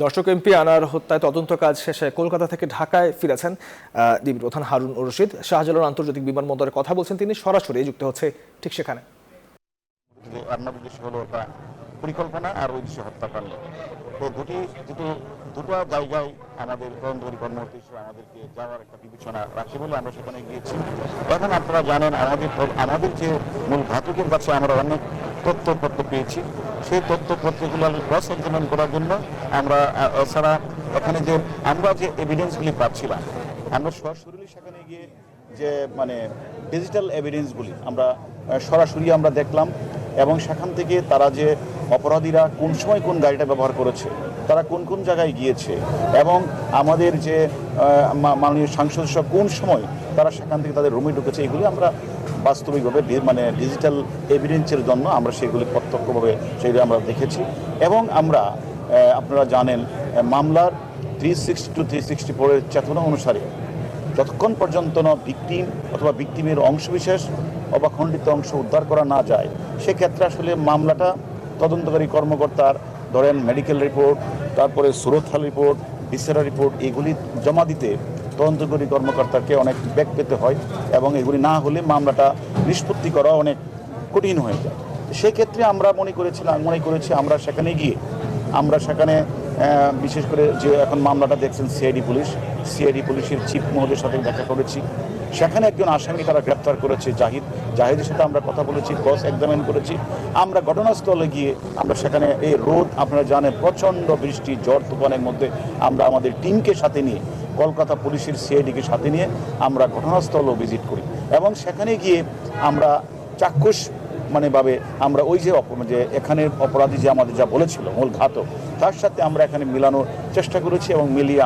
দর্শক এমপি আনার হত্যায় তদন্ত কাজ শেষে কলকাতা থেকে ঢাকায় ফিরেছেন ডিবি প্রধান হারুন রশিদ। শাহজালাল আন্তর্জাতিক বিমানবন্দরে কথা বলছেন তিনি, সরাসরি যুক্ত হচ্ছে ঠিক সেখানে। পরিকল্পনা আর ওই দেশে হত্যাকাণ্ড তো দুটো জায়গায় আমাদের তদন্তকারী কর্মকর্তা হিসেবে আমাদেরকে যাওয়ার একটা বিবেচনা রাখে বলে আমরা সেখানে গিয়েছি। এখন আপনারা জানেন আমাদের যে মূল ঘাতকের কাছে আমরা অনেক তথ্যপত্র পেয়েছি। সেই তথ্যপত্রগুলো ক্রস এক্সামিন করার জন্য আমরা এছাড়া এখানে যে আমরা যে এভিডেন্সগুলি পাচ্ছিলাম, আমরা সরাসরি সেখানে গিয়ে যে ডিজিটাল এভিডেন্সগুলি আমরা সরাসরি আমরা দেখলাম এবং সেখান থেকে তারা যে অপরাধীরা কোন সময় কোন গাড়িটা ব্যবহার করেছে, তারা কোন কোন জায়গায় গিয়েছে এবং আমাদের যে মাননীয় সাংসদ কোন সময় তারা সেখান থেকে তাদের রুমে ঢুকেছে, এগুলি আমরা বাস্তবিকভাবে ডিজিটাল এভিডেন্সের জন্য আমরা সেগুলি প্রত্যক্ষভাবে সেগুলি আমরা দেখেছি। এবং আমরা আপনারা জানেন মামলার 362 364 চেতনা অনুসারে যতক্ষণ পর্যন্ত ভিকটিম অথবা ভিকটিমের অংশবিশেষ অথবা খণ্ডিত অংশ উদ্ধার করা না যায়, সেক্ষেত্রে আসলে মামলাটা তদন্তকারী কর্মকর্তার ধরেন মেডিকেল রিপোর্ট, তারপরে সুরতহাল রিপোর্ট, ভিসেরা রিপোর্ট, এগুলি জমা দিতে তদন্তকারী কর্মকর্তাকে অনেক বেগ পেতে হয় এবং এগুলি না হলে মামলাটা নিষ্পত্তি করা অনেক কঠিন হয়ে যায়। সেক্ষেত্রে আমরা মনে করেছি আমরা সেখানে গিয়ে আমরা সেখানে বিশেষ করে যে এখন মামলাটা দেখছেন সিআইডি পুলিশের চিফ মহোদয়ের সাথে দেখা করেছি। সেখানে একজন আসামি তারা গ্রেপ্তার করেছে জাহিদের সাথে আমরা কথা বলেছি, ক্রস এক্সামিন করেছি। আমরা ঘটনাস্থলে গিয়ে আমরা সেখানে এই রোদ আপনারা জানেন প্রচণ্ড বৃষ্টি ঝড় তুফানের মধ্যে আমরা আমাদের টিমকে সাথে নিয়ে কলকাতা পুলিশের সিআইডিকে সাথে নিয়ে আমরা ঘটনাস্থলও ভিজিট করি এবং সেখানে গিয়ে আমরা চাক্ষুষ ভাবে আমরা ওই যে এখানে অপরাধী যে আমাদের যা বলেছিল মূল ঘাতক, তার সাথে আমরা এখানে মিলানোর চেষ্টা করেছি এবং মিলিয়ে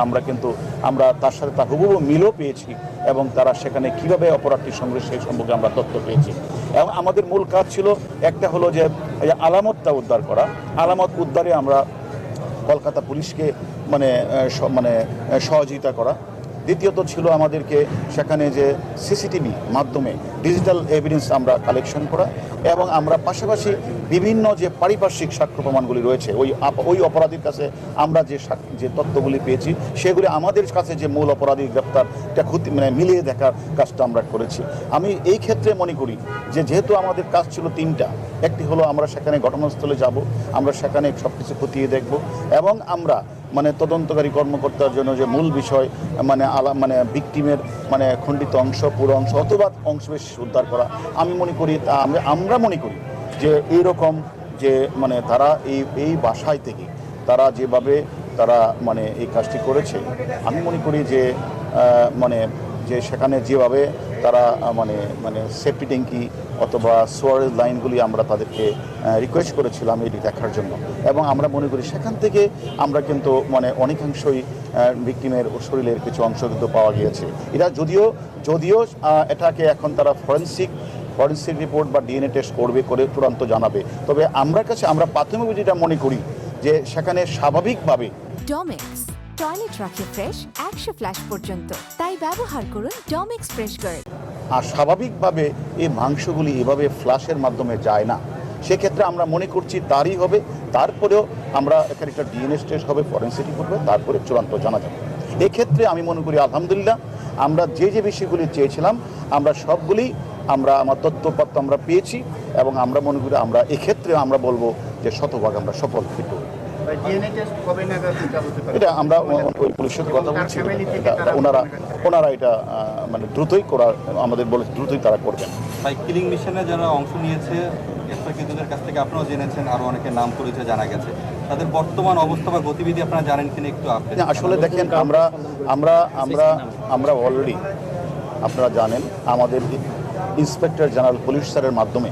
আমরা তার সাথে তার হুবহু মিলও পেয়েছি এবং তারা সেখানে কিভাবে অপরাধটি সংঘর্ষ সেই সম্পর্কে আমরা তথ্য পেয়েছি। এবং আমাদের মূল কাজ ছিল একটা হলো যে আলামতটা উদ্ধার করা, আলামত উদ্ধারে আমরা কলকাতা পুলিশকে সহযোগিতা করা। দ্বিতীয়ত ছিল আমাদেরকে সেখানে যে সিসিটিভি মাধ্যমে ডিজিটাল এভিডেন্স আমরা কালেকশন করা এবং আমরা পাশাপাশি বিভিন্ন যে পারিপার্শ্বিক সাক্ষ্য প্রমাণগুলি রয়েছে ওই অপরাধীর কাছে আমরা যে তথ্যগুলি পেয়েছি সেগুলি আমাদের কাছে যে মূল অপরাধী গ্রেপ্তারটা মিলিয়ে দেখার কাজটা আমরা করেছি। আমি এই ক্ষেত্রে মনে করি যে যেহেতু আমাদের কাজ ছিল তিনটা, একটি হলো আমরা সেখানে ঘটনাস্থলে যাব, আমরা সেখানে সব কিছু খতিয়ে দেখব এবং আমরা তদন্তকারী কর্মকর্তার জন্য যে মূল বিষয় ভিকটিমের খণ্ডিত অংশ, পুরো অংশ অথবা অংশবিশেষ উদ্ধার করা, আমরা মনে করি যে এইরকম যে তারা এই বাসায় থেকে তারা যেভাবে তারা এই কাজটি করেছে, আমি মনে করি যে যে সেখানে যেভাবে তারা সেফটি ট্যাঙ্কি অথবা সোয়ারেজ লাইনগুলি আমরা তাদেরকে রিকোয়েস্ট করেছিলাম এটি দেখার জন্য এবং আমরা মনে করি সেখান থেকে আমরা কিন্তু অনেকাংশই ভিকটিমের শরীরের কিছু অংশ কিন্তু পাওয়া গিয়েছে। এটা যদিও এটাকে এখন তারা ফরেন্সিক রিপোর্ট বা ডিএনএ টেস্ট করে চূড়ান্ত জানাবে, তবে আমরা প্রাথমিক যেটা মনে করি যে সেখানে স্বাভাবিকভাবে ডমেক্স টয়লেট রাখে ফ্রেশ 100 ফ্ল্যাশ পর্যন্ত, তাই ব্যবহার করুন ডমেক্স ফ্রেশ গার্ড। আর স্বাভাবিকভাবে এই মাংসগুলি এভাবে ফ্ল্যাশের মাধ্যমে যায় না, সেক্ষেত্রে আমরা মনে করছি তারই হবে। তারপরেও আমরা এখানে একটা ডিএনএ টেস্ট হবে, ফরেন্সিক রিপোর্ট হবে, তারপরে চূড়ান্ত জানা যাবে। এক্ষেত্রে আমি মনে করি আলহামদুলিল্লাহ আমরা যে বিষয়গুলি চেয়েছিলাম আমরা সবগুলি আমার তথ্যপত্র আমরা পেয়েছি এবং আমরা মনে করি আমরা এক্ষেত্রে আমরা বলবো যে শতভাগ আমরা সফল ফিট হব। এটা আমরা ওই পুলিশের কথা বলছি, ওনারা এটা দ্রুতই করার আমাদের বলে দ্রুতই তারা করবেন। কিলিং মিশনে যারা অংশ নিয়েছে গ্রেপ্তারকৃতদের কাছ থেকে আপনারাও জেনেছেন, আরও অনেকের নাম পরিচয় জানা গেছে, তাদের বর্তমান অবস্থা বা গতিবিধি আপনারা জানেন কিনা একটু আপডেট? আসলে দেখেন আমরা অলরেডি আপনারা জানেন আমাদের ইন্সপেক্টর জেনারেল পুলিশ স্যারের মাধ্যমে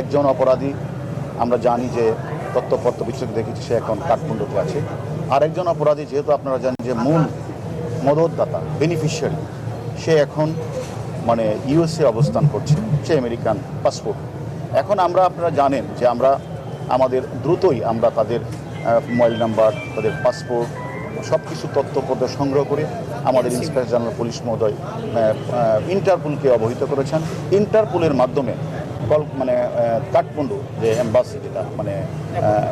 একজন অপরাধী আমরা জানি যে তথ্যপত্র বিশ্লেষণ দেখেছি, সে এখন কাঠমান্ডুতে আছে। আরেকজন অপরাধী যেহেতু আপনারা জানেন যে মূল মদতদাতা বেনিফিশিয়ারি, সে এখন ইউএসএ অবস্থান করছে, সে আমেরিকান পাসপোর্ট। এখন আপনারা জানেন যে আমাদের দ্রুতই আমরা তাদের মোবাইল নাম্বার, তাদের পাসপোর্ট সব কিছু তথ্যপত্র সংগ্রহ করে আমাদের ইন্সপেক্টর জেনারেল পুলিশ মহোদয় ইন্টারপোলকে অবহিত করেছেন। ইন্টারপোলের মাধ্যমে কাঠমান্ডু যে এম্বাসি, যেটা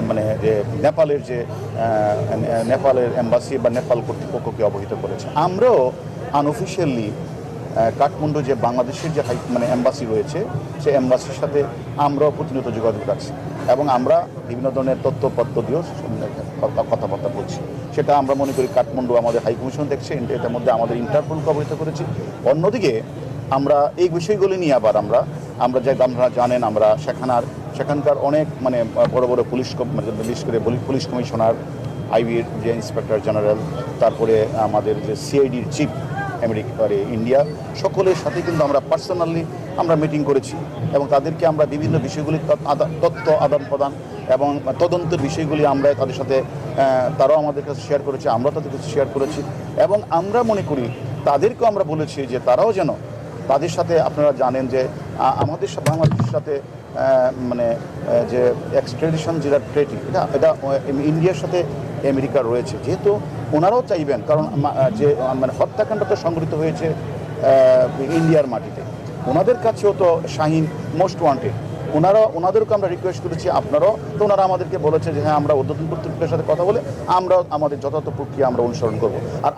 মানে যে নেপালের নেপালের এম্বাসি বা নেপাল কর্তৃপক্ষকে অবহিত করেছে। আমরাও আনঅফিশিয়ালি কাঠমান্ডু যে বাংলাদেশের যে এম্বাসি রয়েছে, সেই এম্বাসির সাথে আমরাও প্রতিনিয়ত যোগাযোগ রাখছি এবং আমরা বিভিন্ন ধরনের তথ্যপত্র দিয়েও কথাবার্তা বলছি। সেটা আমরা মনে করি কাঠমান্ডু আমাদের হাইকমিশন দেখছে, এটার মধ্যে আমাদের ইন্টারপোলকে অবহিত করেছি। অন্যদিকে আমরা এই বিষয়গুলি নিয়ে আবার আপনারা জানেন, আমরা সেখানকার অনেক বড় বড় পুলিশ, বিশেষ করে পুলিশ কমিশনার, আইবির যে ইন্সপেক্টর জেনারেল, তারপরে আমাদের যে সিআইডির চিফ ইন্ডিয়া, সকলের সাথে কিন্তু আমরা পার্সোনালি মিটিং করেছি এবং তাদেরকে আমরা বিভিন্ন বিষয়গুলি তথ্য আদান প্রদান এবং তদন্তের বিষয়গুলি আমরা তাদের সাথে, তারাও আমাদের কাছে শেয়ার করেছে, আমরা তাদের কাছে শেয়ার করেছি এবং আমরা মনে করি তাদেরকেও আমরা বলেছি যে তারাও যেন তাদের সাথে, আপনারা জানেন যে আমাদের বাংলাদেশের সাথে যে এক্সট্রাডিশন যেটা ট্রেটি, এটা ইন্ডিয়ার সাথে আমেরিকা রয়েছে, যেহেতু ওনারাও চাইবেন, কারণ যে হত্যাকাণ্ড তো সংঘটিত হয়েছে ইন্ডিয়ার মাটিতে, ওনাদের কাছেও তো শাহীন মোস্ট ওয়ান্টেড, ওনাদেরকে আমরা রিকোয়েস্ট করেছি, আপনারাও তো, ওনারা আমাদেরকে বলেছে যে হ্যাঁ আমরা ঊর্ধ্বতন কর্তৃপক্ষের সাথে কথা বলে আমরা আমাদের যথাযথ প্রক্রিয়া আমরা অনুসরণ করব। আর